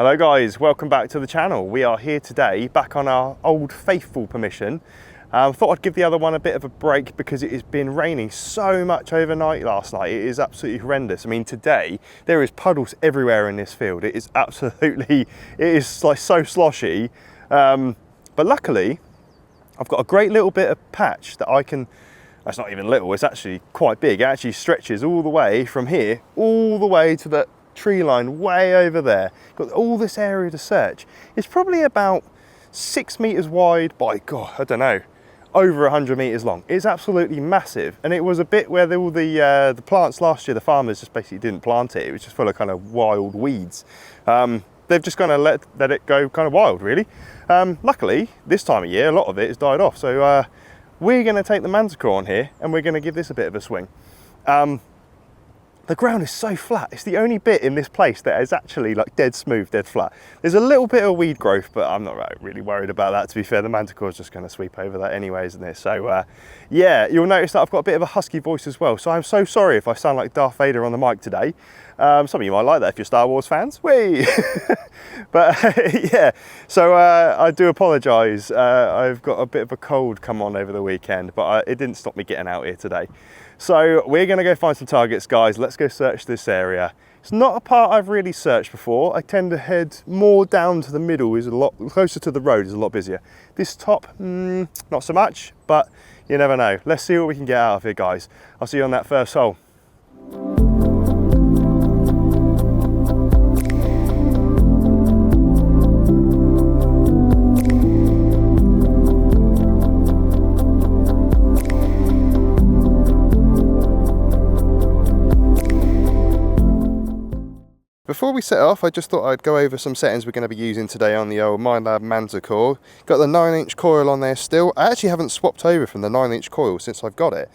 Hello guys, welcome back to the channel. We are here today back on our old faithful permission. Thought I'd give the other one a bit of a break because it has been raining so much overnight last night. It is absolutely horrendous. I mean, today there is puddles everywhere in this field. It is absolutely, it is like so sloshy. But luckily I've got a great little bit of patch that I can, that's not even little, it's actually quite big. It actually stretches all the way from here, all the way to the tree line way over there. Got all this area to search. It's probably about 6 meters wide by, God, I don't know, over 100 meters long. It's absolutely massive. And it was a bit where all the plants last year, the farmers just basically didn't plant it. It was just full of kind of wild weeds. They've just kind of let it go kind of wild, really. Luckily, this time of year, a lot of it has died off. So we're going to take the Manticore on here and we're going to give this a bit of a swing. The ground is so flat. It's the only bit in this place that is actually like dead smooth, dead flat. There's a little bit of weed growth, but I'm not really worried about that. To be fair, the Manticore is just going to sweep over that anyway, isn't it? So yeah, you'll notice that I've got a bit of a husky voice as well. So I'm so sorry if I sound like Darth Vader on the mic today. Some of you might like that if you're Star Wars fans. Whee! But yeah, so I do apologise. I've got a bit of a cold come on over the weekend, but it didn't stop me getting out here today. So we're going to go find some targets, guys. Let's go search this area. It's not a part I've really searched before. I tend to head more down to the middle, is a lot closer to the road, is a lot busier. This top, not so much, but you never know. Let's see what we can get out of here, guys. I'll see you on that first hole. Before we set off, I just thought I'd go over some settings we're going to be using today on the old Minelab Manticore. Got the 9-inch coil on there still. I actually haven't swapped over from the 9-inch coil since I've got it.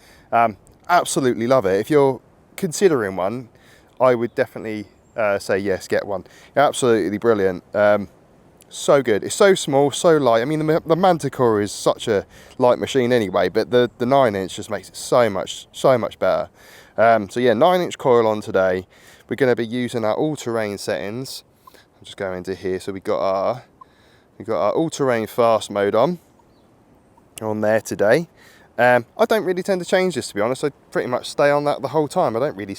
Absolutely love it. If you're considering one, I would definitely say yes, get one. Absolutely brilliant. So good. It's so small, so light. I mean, the Manticore is such a light machine anyway, but the 9-inch just makes it so much better. So yeah, 9-inch coil on today. We're going to be using our all-terrain settings. I'll just go into here. So we got our all-terrain fast mode on there today. I don't really tend to change this, to be honest. I pretty much stay on that the whole time. I don't really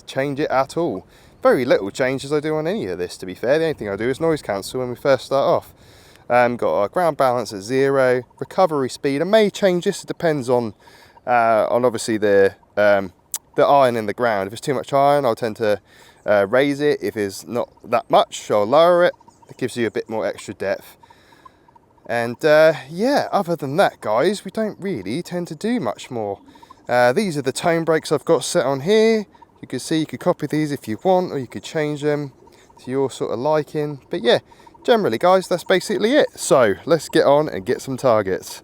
change it at all. Very little changes I do on any of this, to be fair. The only thing I do is noise cancel when we first start off. Got our ground balance at 0, recovery speed. I may change this. It depends on obviously the iron in the ground. If it's too much iron, I'll tend to raise it. If it's not that much, I'll lower it. It gives you a bit more extra depth. And yeah, other than that, guys, we don't really tend to do much more. These are the tone breaks I've got set on here. You can see you could copy these if you want, or you could change them to your sort of liking. But yeah, generally, guys, that's basically it. So let's get on and get some targets.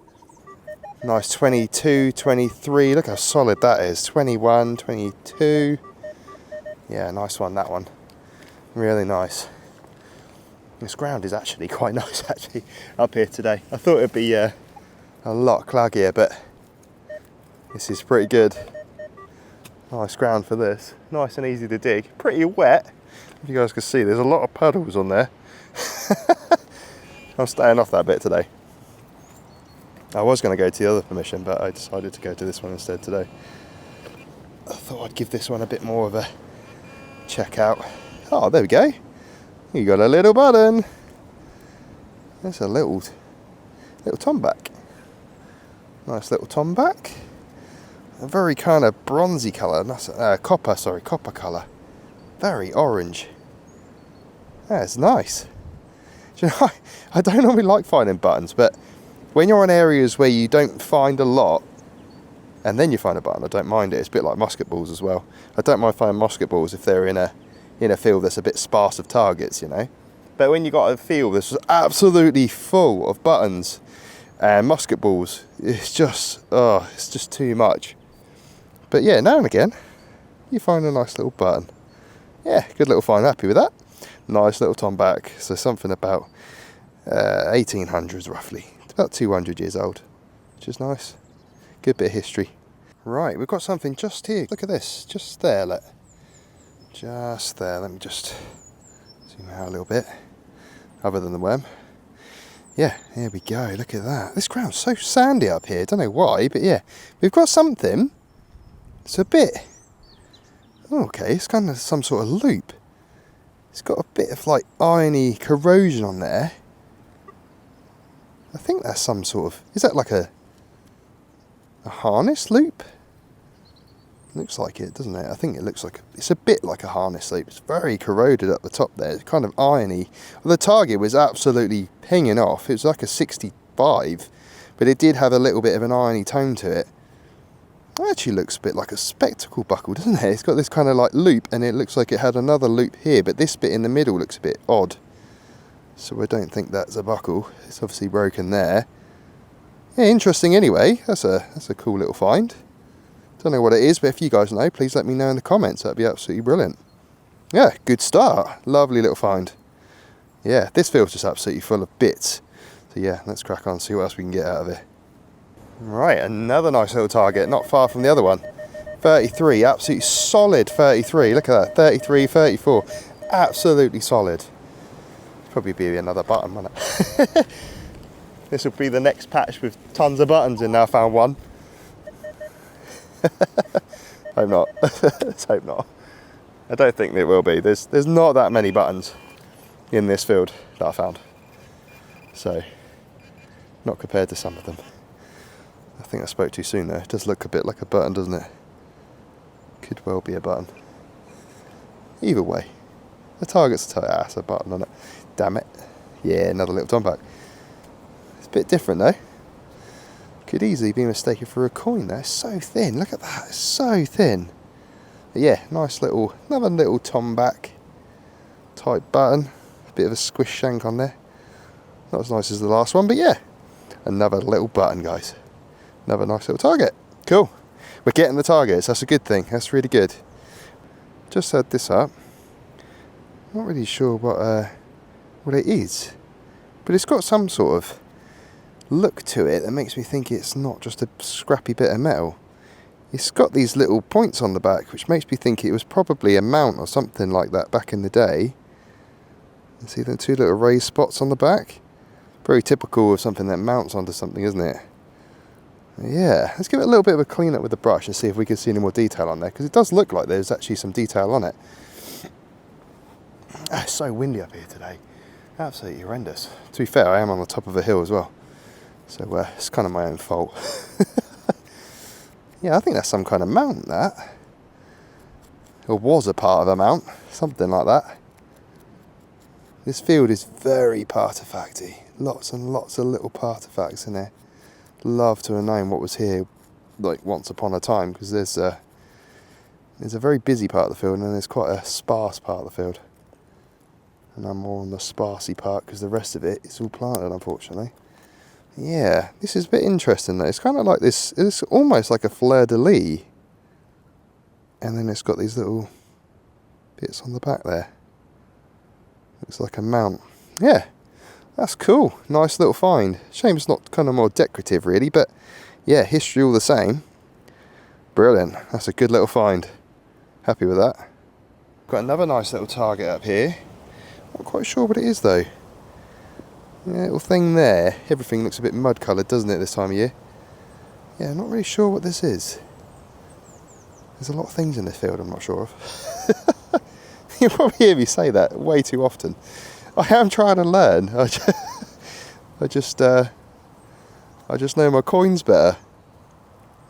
Nice 22, 23, look how solid that is. 21, 22. Yeah, nice one, that one. Really nice. This ground is actually quite nice, actually, up here today. I thought it'd be a lot claggier, but this is pretty good. Nice ground for this. Nice and easy to dig. Pretty wet. If you guys can see, there's a lot of puddles on there. I'm staying off that bit today. I was going to go to the other permission, but I decided to go to this one instead today. I thought I'd give this one a bit more of a check out. Oh, there we go. You got a little button. That's a little tomback. Nice little tomback. A very kind of bronzy colour. That's copper colour. Very orange. That's nice. Do you know, I don't normally like finding buttons, but when you're in areas where you don't find a lot, and then you find a button, I don't mind it. It's a bit like musket balls as well. I don't mind finding musket balls if they're in a field that's a bit sparse of targets, you know. But when you got a field that's absolutely full of buttons and musket balls, it's just too much. But yeah, now and again, you find a nice little button. Yeah, good little find. Happy with that. Nice little tomback. So something about 1800s roughly. About 200 years old, which is nice. Good bit of history. Right, we've got something just here. Look at this, just there. Just there. Let me just zoom out a little bit. other than the worm. Yeah, here we go, look at that. This ground's so sandy up here, don't know why, but yeah. We've got something. It's a bit, okay, it's kind of some sort of loop. It's got a bit of like irony corrosion on there. I think that's some sort of, is that like a harness loop? Looks like it, doesn't it? I think it looks like, it's a bit like a harness loop. It's very corroded up the top there. It's kind of irony. Well, the target was absolutely pinging off. It was like a 65, but it did have a little bit of an irony tone to it. It actually looks a bit like a spectacle buckle, doesn't it? It's got this kind of like loop, and it looks like it had another loop here, but this bit in the middle looks a bit odd. So I don't think that's a buckle. It's obviously broken there. Yeah, interesting anyway. That's a cool little find. Don't know what it is, but if you guys know, please let me know in the comments. That'd be absolutely brilliant. Yeah, good start. Lovely little find. Yeah, this field's just absolutely full of bits. So yeah, let's crack on, see what else we can get out of it. Right, another nice little target, not far from the other one. 33, absolutely solid 33. Look at that, 33, 34. Absolutely solid. Probably be another button, won't it? This will be the next patch with tons of buttons in now. I found one. Hope not. Let's hope not. I don't think it will be. There's not that many buttons in this field that I found. So, not compared to some of them. I think I spoke too soon though. It does look a bit like a button, doesn't it? Could well be a button. Either way. The target's a a button on it. Damn it. Yeah, another little tomback. It's a bit different though. Could easily be mistaken for a coin though. It's so thin. Look at that. It's so thin. But yeah, nice little, another little tomback type button. A bit of a squish shank on there. Not as nice as the last one, but yeah. Another little button, guys. Another nice little target. Cool. We're getting the targets. That's a good thing. That's really good. Just had this up. Not really sure what it is, but it's got some sort of look to it that makes me think it's not just a scrappy bit of metal. It's got these little points on the back, which makes me think it was probably a mount or something like that back in the day. You see the two little raised spots on the back? Very typical of something that mounts onto something, isn't it? Yeah, let's give it a little bit of a clean up with the brush and see if we can see any more detail on there, because it does look like there's actually some detail on it. It's so windy up here today. Absolutely horrendous. To be fair, I am on the top of a hill as well. So it's kind of my own fault. Yeah, I think that's some kind of mount, that. Or was a part of a mount. Something like that. This field is very artefacty. Lots and lots of little artefacts in there. Love to have known what was here like once upon a time, because there's a very busy part of the field and then there's quite a sparse part of the field. And I'm more on the sparsy part because the rest of it is all planted, unfortunately. Yeah, this is a bit interesting though. It's kind of like this, it's almost like a fleur-de-lis. And then it's got these little bits on the back there. Looks like a mount. Yeah, that's cool. Nice little find. Shame it's not kind of more decorative really, but yeah, history all the same. Brilliant. That's a good little find. Happy with that. Got another nice little target up here. Not quite sure what it is though. Yeah, little thing there. Everything looks a bit mud coloured, doesn't it, this time of year? Yeah, not really sure what this is. There's a lot of things in this field I'm not sure of. You'll probably hear me say that way too often. I am trying to learn. I just know my coins better.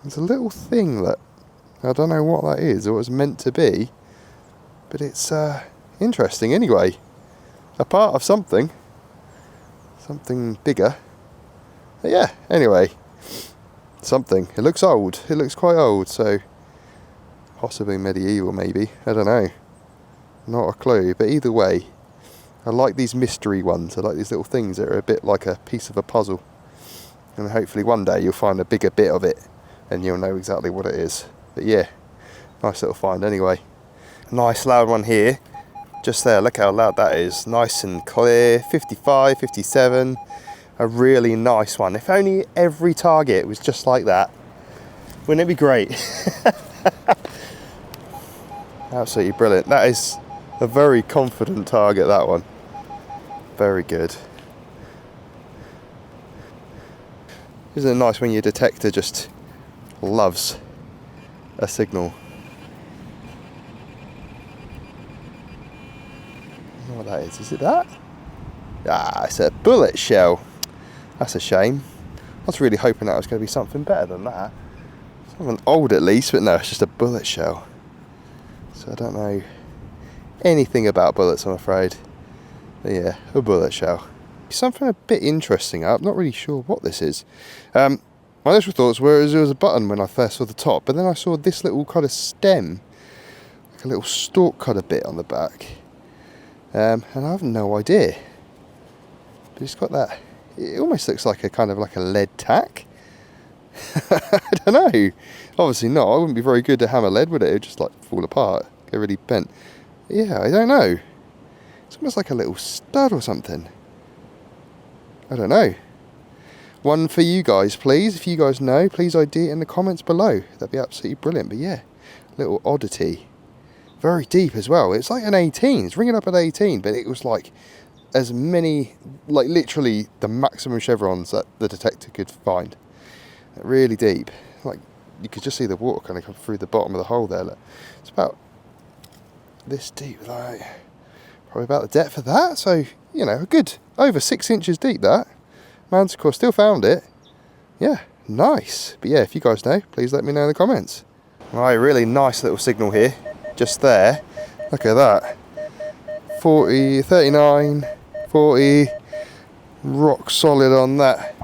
There's a little thing that I don't know what that is or it's meant to be, but it's interesting anyway. A part of something bigger. But yeah, anyway, something. It looks old. It looks quite old, so possibly medieval maybe. I don't know. Not a clue, but either way, I like these mystery ones. I like these little things that are a bit like a piece of a puzzle. And hopefully one day you'll find a bigger bit of it and you'll know exactly what it is. But yeah, nice little find anyway. Nice loud one here. Just there, look how loud that is. Nice and clear, 55, 57. A really nice one. If only every target was just like that. Wouldn't it be great? Absolutely brilliant. That is a very confident target, that one. Very good. Isn't it nice when your detector just loves a signal? I don't know what that is. Is it that? Ah, it's a bullet shell. That's a shame. I was really hoping that was going to be something better than that. Something old at least, but no, it's just a bullet shell. So I don't know anything about bullets, I'm afraid. But yeah, a bullet shell. Something a bit interesting. I'm not really sure what this is. My initial thoughts were it was a button when I first saw the top, but then I saw this little kind of stem, like a little stalk kind of bit on the back. And I have no idea. But it's got that, it almost looks like a kind of like a lead tack. I don't know. Obviously not. I wouldn't be very good to hammer lead, would it? It would just like fall apart, get really bent. Yeah, I don't know. It's almost like a little stud or something. I don't know. One for you guys, please. If you guys know, please ID it in the comments below. That'd be absolutely brilliant. But yeah, little oddity. Very deep as well. It's like an 18. It's ringing up at 18, but it was like as many, like literally the maximum chevrons that the detector could find. Really deep. Like you could just see the water kind of come through the bottom of the hole there. Look. It's about this deep, like probably about the depth of that. So, you know, a good over 6 inches deep that. Manticore still found it. Yeah, nice. But yeah, if you guys know, please let me know in the comments. Right, really nice little signal here. Just there. Look at that. 40, 39, 40. Rock solid on that.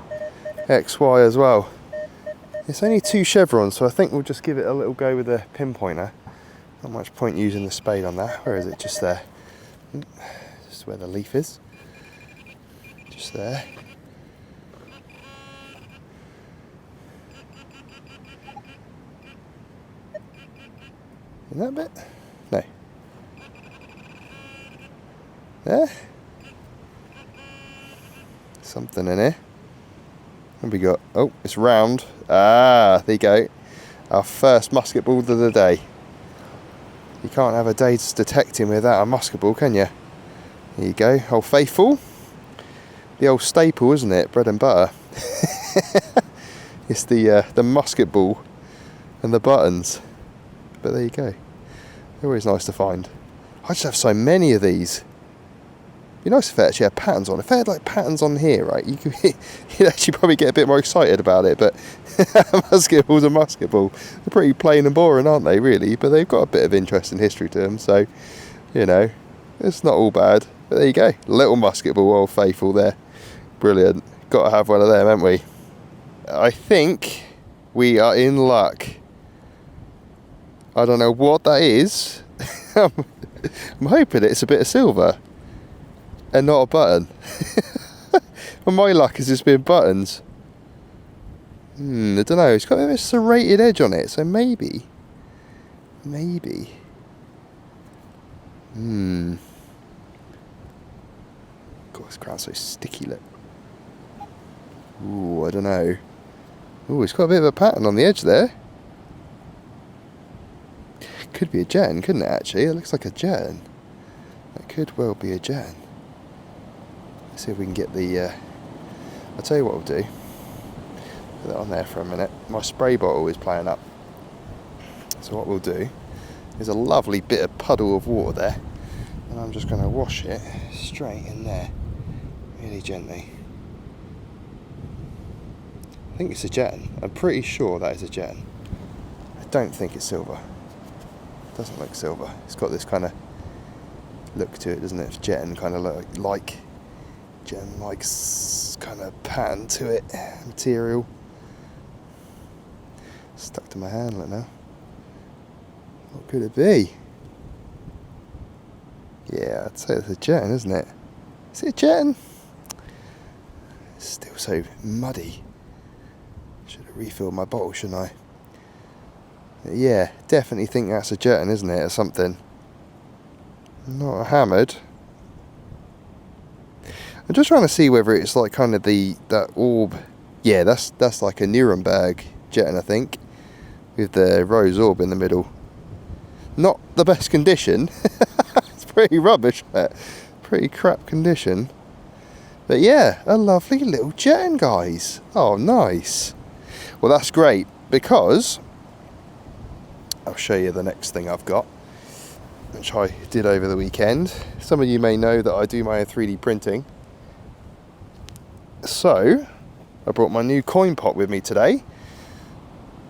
XY as well. It's only 2 chevrons, so I think we'll just give it a little go with the pinpointer. Not much point using the spade on that. Where is it? Just there. Just where the leaf is. Just there. In that bit? No. There? Something in here. What have we got? Oh, it's round. Ah, there you go. Our first musket ball of the day. You can't have a day's detecting without a musket ball, can you? There you go. Old faithful. The old staple, isn't it? Bread and butter. It's the musket ball and the buttons. But there you go. They're always nice to find. I just have so many of these. It'd be nice if they actually had patterns on. If they had like patterns on here, right, you'd actually probably get a bit more excited about it. But musket ball's a musket ball. They're pretty plain and boring, aren't they, really? But they've got a bit of interest in history to them. So, you know, it's not all bad. But there you go. Little musket ball, old faithful there. Brilliant. Got to have one of them, haven't we? I think we are in luck. I don't know what that is. I'm hoping it's a bit of silver and not a button. Well, my luck has just been buttons. I don't know. It's got a bit of a serrated edge on it, so maybe. God, this ground's so sticky, look. Ooh, I don't know. Ooh, it's got a bit of a pattern on the edge there. Could be a gem, couldn't it, actually? It looks like a gem. That could well be a gem. Let's see if we can get the... I'll tell you what we'll do. Put that on there for a minute. My spray bottle is playing up. So what we'll do... There's a lovely bit of puddle of water there. And I'm just going to wash it straight in there. Really gently. I think it's a gem. I'm pretty sure that is a gem. I don't think it's silver. Doesn't look silver. It's got this kind of look to it, doesn't it? It's gem, kind of like gem-like kind of pattern to it, material. Stuck to my hand like now. What could it be? Yeah, I'd say it's a gem, isn't it? Is it a gem? It's still so muddy. Should have refilled my bottle, shouldn't I? Yeah, definitely think that's a jeton, isn't it, or something. Not hammered. I'm just trying to see whether it's like kind of that orb. Yeah, that's like a Nuremberg jeton, I think, with the rose orb in the middle. Not the best condition. It's pretty rubbish, that. Pretty crap condition. But yeah, a lovely little gem, guys. Oh, nice. Well, that's great, because I'll show you the next thing I've got, which I did over the weekend. Some of you may know that I do my own 3D printing. So, I brought my new coin pot with me today.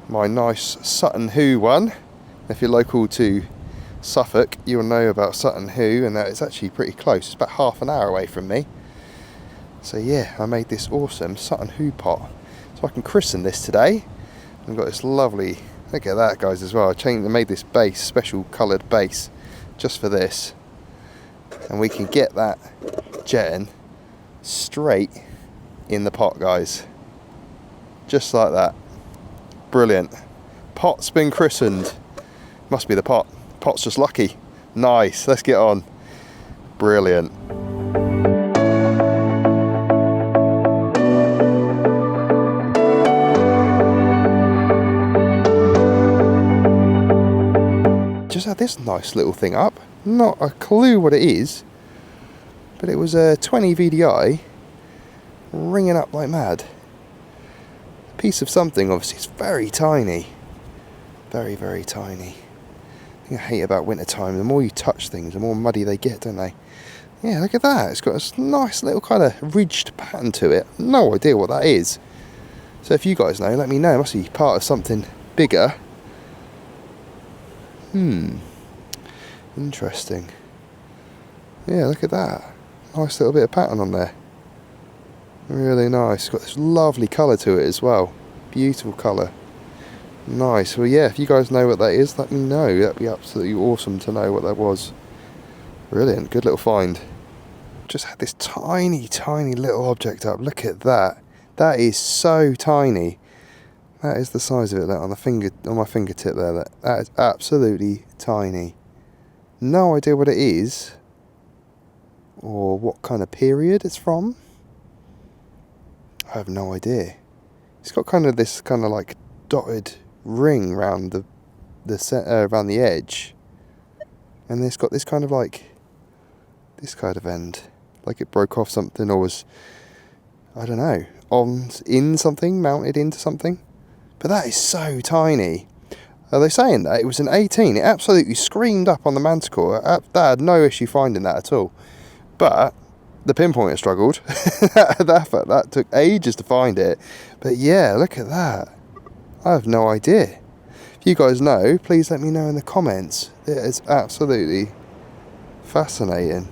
My nice Sutton Hoo one. If you're local to Suffolk, you'll know about Sutton Hoo, and that is actually pretty close. It's about half an hour away from me. So yeah, I made this awesome Sutton Hoo pot. So I can christen this today. I've got this lovely, look at that, guys, as well. I made this base, special coloured base, just for this. And we can get that gem straight in the pot, guys. Just like that. Brilliant. Pot's been christened. Must be the pot. Pot's just lucky. Nice. Let's get on. Brilliant. Just had this nice little thing up. Not a clue what it is, but it was a 20 VDI ringing up like mad. Piece of something, obviously. It's very tiny. Very, very tiny. The thing I hate about winter time, the more you touch things, the more muddy they get, don't they? Yeah, look at that. It's got a nice little kind of ridged pattern to it. No idea what that is. So if you guys know, let me know. It must be part of something bigger. Interesting. Yeah, look at that. Nice little bit of pattern on there. Really nice. It's got this lovely colour to it as well. Beautiful colour. Nice. Well, yeah, if you guys know what that is, let me know. That'd be absolutely awesome to know what that was. Brilliant. Good little find. Just had this tiny, tiny little object up. Look at that. That is so tiny. That is the size of it. That on my fingertip there. That is absolutely tiny. No idea what it is, or what kind of period it's from. I have no idea. It's got kind of this kind of like dotted ring around around the edge, and it's got this kind of like this kind of end, like it broke off something, or was, I don't know, in something, mounted into something. But that is so tiny. Are they saying that it was an 18? It absolutely screamed up on the Manticore. They had no issue finding that at all. But the pinpointer struggled. that took ages to find it. But yeah, look at that. I have no idea. If you guys know, please let me know in the comments. It is absolutely fascinating.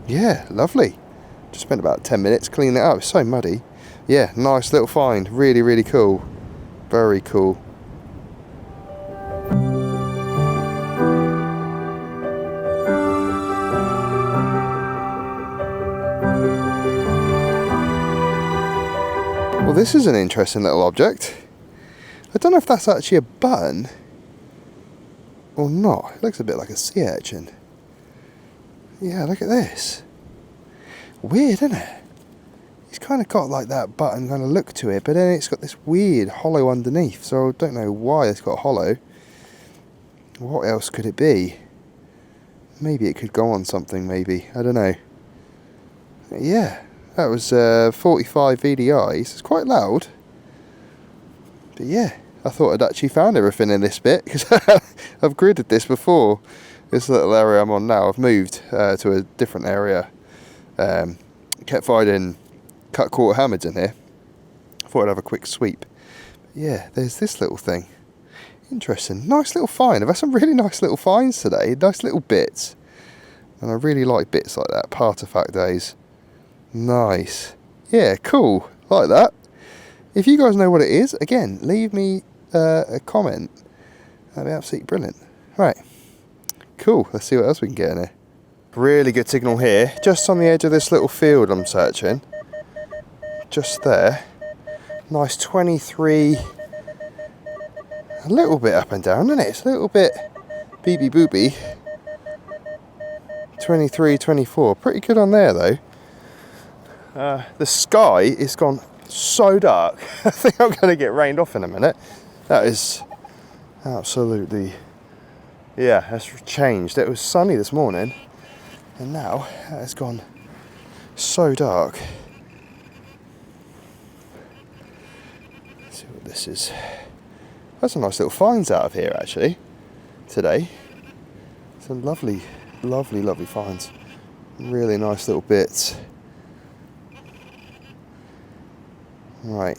Yeah, lovely. Just spent about 10 minutes cleaning it up. It's so muddy. Yeah, nice little find. Really, really cool. Very cool. Well, this is an interesting little object. I don't know if that's actually a button or not. It looks a bit like a sea urchin. Yeah, look at this. Weird, isn't it? It's kind of got like that button kind of look to it, but then it's got this weird hollow underneath, so I don't know why it's got hollow. What else could it be? Maybe it could go on something, maybe. I don't know. Yeah, that was 45 VDIs. It's quite loud. But yeah, I thought I'd actually found everything in this bit, because I've gridded this before. This little area I'm on now, I've moved to a different area. Kept finding cut quarter hammers in here. I thought I'd have a quick sweep. But yeah, there's this little thing. Interesting. Nice little find. I've had some really nice little finds today. Nice little bits. And I really like bits like that. Artifact days. Nice. Yeah, cool. Like that. If you guys know what it is, again, leave me a comment. That'd be absolutely brilliant. Right. Cool. Let's see what else we can get in here. Really good signal here. Just on the edge of this little field I'm searching. Just there. Nice 23. A little bit up and down, isn't it? It's a little bit beepy boopy. 23, 24. Pretty good on there though. The sky is gone so dark. I think I'm going to get rained off in a minute. That is absolutely, yeah, that's changed. It was sunny this morning, and now it has gone So dark. Let's see what this is. Got some nice little finds out of here actually today. Some lovely, lovely, lovely finds. Really nice little bits. Right,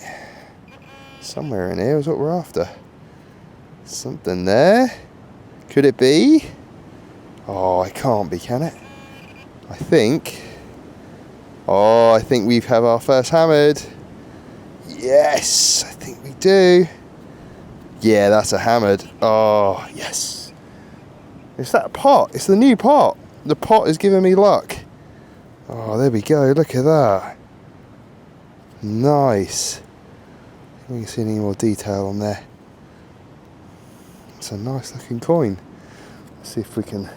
somewhere in here is what we're after. Something there. Could it be? Oh, it can't be, can it? I think. Oh, I think we have our first hammered. Yes, I think we do. Yeah, that's a hammered. Oh, yes. It's that pot. It's the new pot. The pot is giving me luck. Oh, there we go. Look at that. Nice. We can see any more detail on there. It's a nice looking coin. Let's see if we can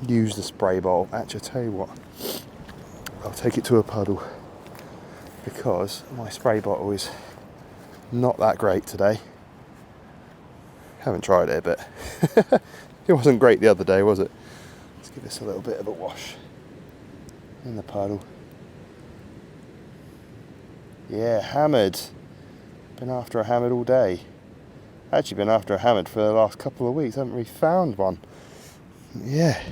use the spray bottle. Actually, I'll tell you what. I'll take it to a puddle because my spray bottle is not that great today. Haven't tried it, but it wasn't great the other day, was it? Let's give this a little bit of a wash in the puddle. Yeah, hammered. Been after a hammered all day. Actually been after a hammered for the last couple of weeks. Haven't really found one. Yeah.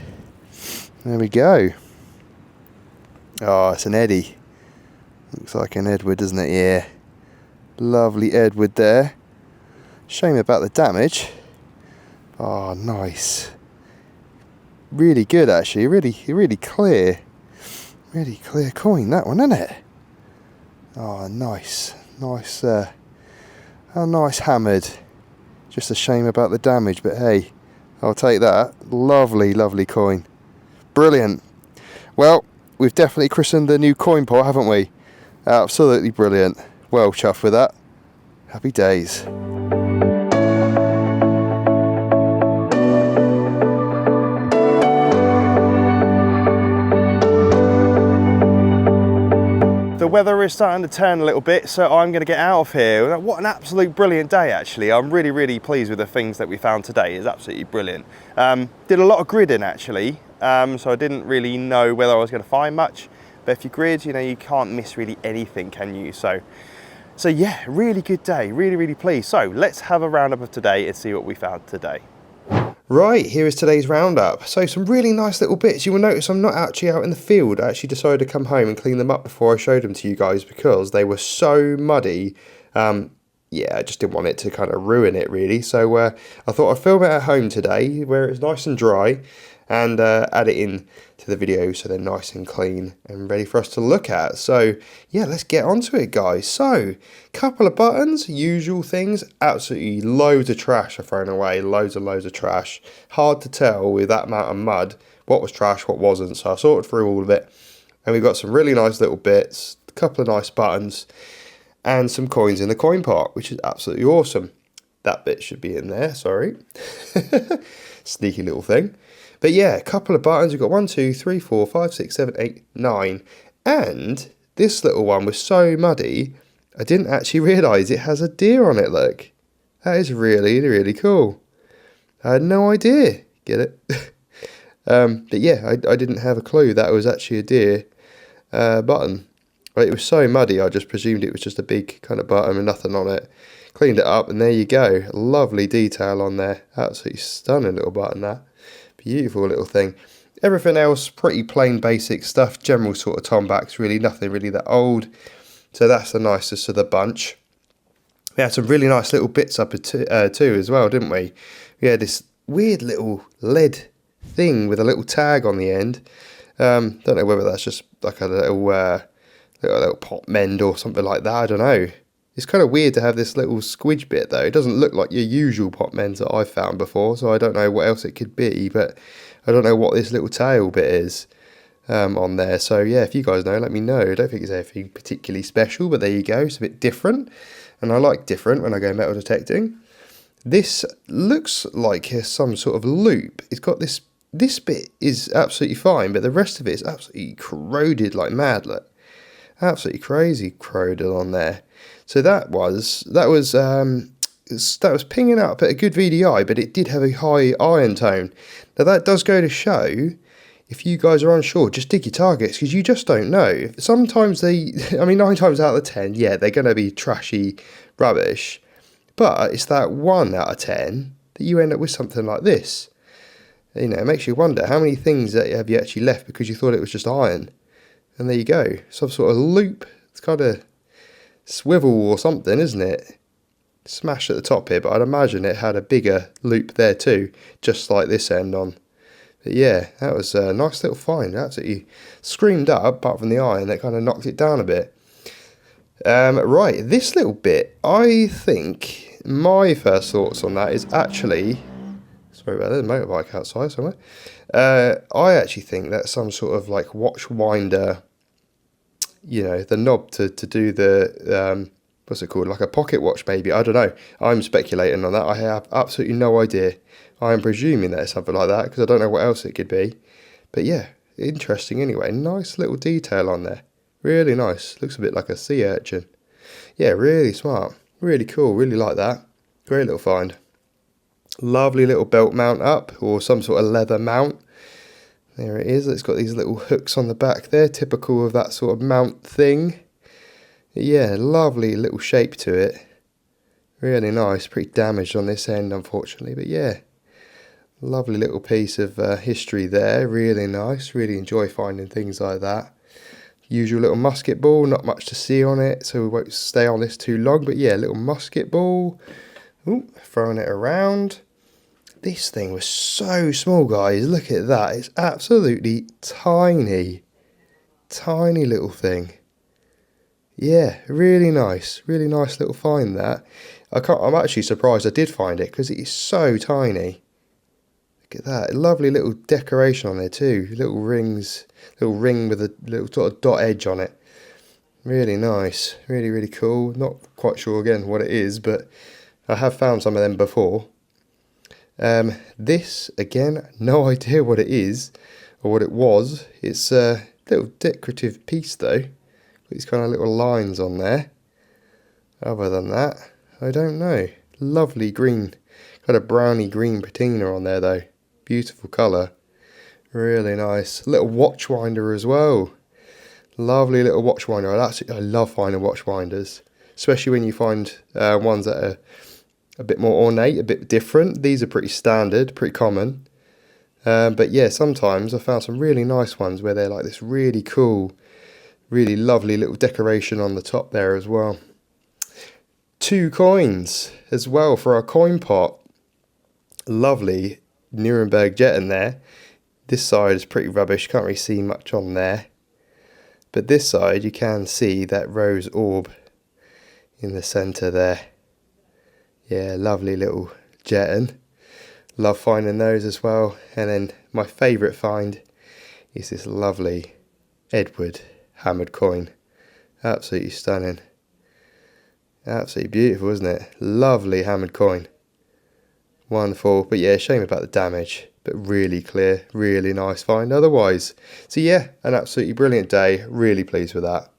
There we go. Oh, it's an Eddy. Looks like an Edward, doesn't it? Yeah. Lovely Edward there. Shame about the damage. Oh, nice. Really good, actually. Really clear. Really clear coin, that one, isn't it? Oh, nice. Nice, a nice hammered. Just a shame about the damage, but hey, I'll take that. Lovely, lovely coin. Brilliant. Well, we've definitely christened the new coin pot, haven't we? Absolutely brilliant. Well chuffed with that. Happy days. The weather is starting to turn a little bit, so I'm going to get out of here. What an absolute brilliant day, actually. I'm really pleased with the things that we found today. It's absolutely brilliant. Did a lot of gridding, actually, so I didn't really know whether I was going to find much. But if you grid, you know, you can't miss really anything, can you? So yeah, really good day. Really pleased. So let's have a roundup of today and see what we found today. Right, here is today's roundup. So some really nice little bits. You will notice I'm not actually out in the field. I actually decided to come home and clean them up before I showed them to you guys because they were so muddy. Yeah, I just didn't want it to kind of ruin it really. So I thought I'd film it at home today where it's nice and dry and add it in to the video so they're nice and clean and ready for us to look at. So yeah, let's get onto it, guys. So couple of buttons, usual things. Absolutely loads of trash are thrown away, loads of trash. Hard to tell with that amount of mud what was trash, what wasn't. So I sorted through all of it and we've got some really nice little bits, a couple of nice buttons and some coins in the coin pot, which is absolutely awesome. That bit should be in there, sorry. Sneaky little thing. But yeah, a couple of buttons. We've got 1, 2, 3, 4, 5, 6, 7, 8, 9. And this little one was so muddy, I didn't actually realise it has a deer on it, look. That is really cool. I had no idea. Get it? But yeah, I didn't have a clue that was actually a deer button. It was so muddy, I just presumed it was just a big kind of button with nothing on it. Cleaned it up and there you go. Lovely detail on there. Absolutely stunning little button, that. Beautiful little thing. Everything else, pretty plain basic stuff. General sort of tombacks, really. Nothing really that old. So that's the nicest of the bunch. We had some really nice little bits up too as well, didn't we? We had this weird little lead thing with a little tag on the end. Don't know whether that's just like a little pot mend or something like that. I don't know. It's kind of weird to have this little squidge bit though. It doesn't look like your usual pot mends that I've found before, so I don't know what else it could be, but I don't know what this little tail bit is on there. So yeah, if you guys know, let me know. I don't think it's anything particularly special, but there you go. It's a bit different, and I like different when I go metal detecting. This looks like some sort of loop. It's got this bit is absolutely fine, but the rest of it is absolutely corroded like mad, look. Absolutely crazy corroded on there. So that was pinging up at a good VDI, but it did have a high iron tone. Now that does go to show if you guys are unsure, just dig your targets, because you just don't know. Sometimes they, I mean, 9 times out of 10, yeah, they're going to be trashy rubbish. But it's that 1 out of 10 that you end up with something like this. You know, it makes you wonder, how many things that have you actually left because you thought it was just iron? And there you go, some sort of loop. It's kind of swivel or something, isn't it? Smash at the top here, but I'd imagine it had a bigger loop there too, just like this end on. But yeah, that was a nice little find. Absolutely screamed up, apart from the iron that kind of knocked it down a bit. Right, this little bit, I think my first thoughts on that is actually, sorry about that, there's a motorbike outside somewhere. I actually think that's some sort of like watch winder, you know, the knob to do the, what's it called, like a pocket watch maybe, I don't know. I'm speculating on that, I have absolutely no idea. I am presuming that it's something like that, because I don't know what else it could be. But yeah, interesting anyway, nice little detail on there. Really nice, looks a bit like a sea urchin. Yeah, really smart, really cool, really like that. Great little find. Lovely little belt mount up, or some sort of leather mount. There it is, it's got these little hooks on the back there, typical of that sort of mount thing. Yeah, lovely little shape to it. Really nice, pretty damaged on this end unfortunately, but yeah. Lovely little piece of history there, really nice, really enjoy finding things like that. Usual little musket ball, not much to see on it, so we won't stay on this too long, but yeah, little musket ball. Ooh, throwing it around. This thing was so small, guys, look at that, it's absolutely tiny. Tiny little thing. Yeah, really nice little find that. I'm actually surprised I did find it, because it is so tiny. Look at that, lovely little decoration on there too, little rings, little ring with a little sort of dot edge on it. Really nice, really cool. Not quite sure again what it is, but I have found some of them before. This, again, no idea what it is, or what it was. It's a little decorative piece though, these kind of little lines on there. Other than that, I don't know. Lovely green, kind of browny green patina on there though. Beautiful colour, really nice. Little watch winder as well. Lovely little watch winder. I love finding watch winders, especially when you find ones that are a bit more ornate, a bit different. These are pretty standard, pretty common. But yeah, sometimes I found some really nice ones where they're like this really cool, really lovely little decoration on the top there as well. 2 coins as well for our coin pot. Lovely Nuremberg jet in there. This side is pretty rubbish, can't really see much on there. But this side you can see that rose orb in the centre there. Yeah, lovely little jetton. Love finding those as well. And then my favourite find is this lovely Edward hammered coin. Absolutely stunning. Absolutely beautiful, isn't it? Lovely hammered coin. Wonderful, but yeah, shame about the damage, but really clear, really nice find otherwise. So yeah, an absolutely brilliant day, really pleased with that.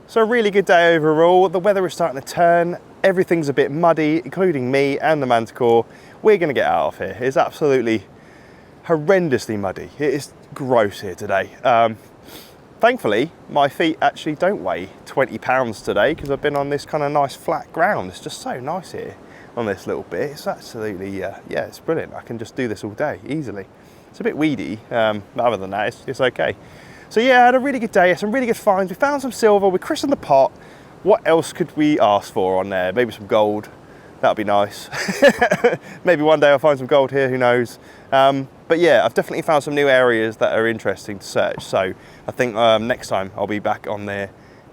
So a really good day overall. The weather is starting to turn, everything's a bit muddy, including me and the Manticore. We're going to get out of here. It's absolutely horrendously muddy. It is gross here today. Thankfully, my feet actually don't weigh 20 pounds today, because I've been on this kind of nice flat ground. It's just so nice here on this little bit. It's absolutely, yeah, it's brilliant. I can just do this all day easily. It's a bit weedy, but other than that, it's okay. So yeah, I had a really good day, some really good finds. We found some silver, we christened the pot. What else could we ask for on there? Maybe some gold, that'd be nice. Maybe one day I'll find some gold here, who knows. But yeah, I've definitely found some new areas that are interesting to search. So I think next time I'll be back on there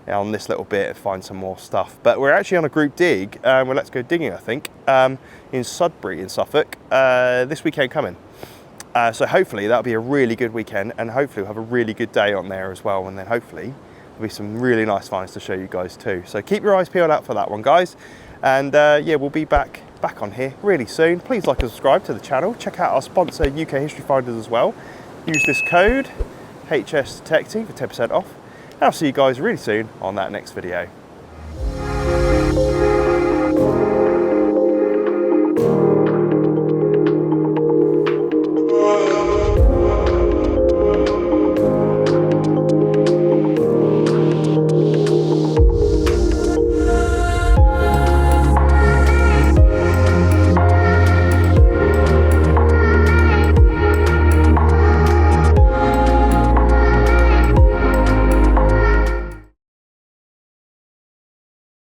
on this little bit and find some more stuff. But we're actually on a group dig. Well, let's go digging, I think, in Sudbury in Suffolk this weekend coming. So hopefully that'll be a really good weekend, and hopefully we'll have a really good day on there as well. And then hopefully there'll be some really nice finds to show you guys too. So keep your eyes peeled out for that one, guys. And yeah, we'll be back on here really soon. Please like and subscribe to the channel. Check out our sponsor, UK History Finders, as well. Use this code HS Detecting for 10% off. And I'll see you guys really soon on that next video.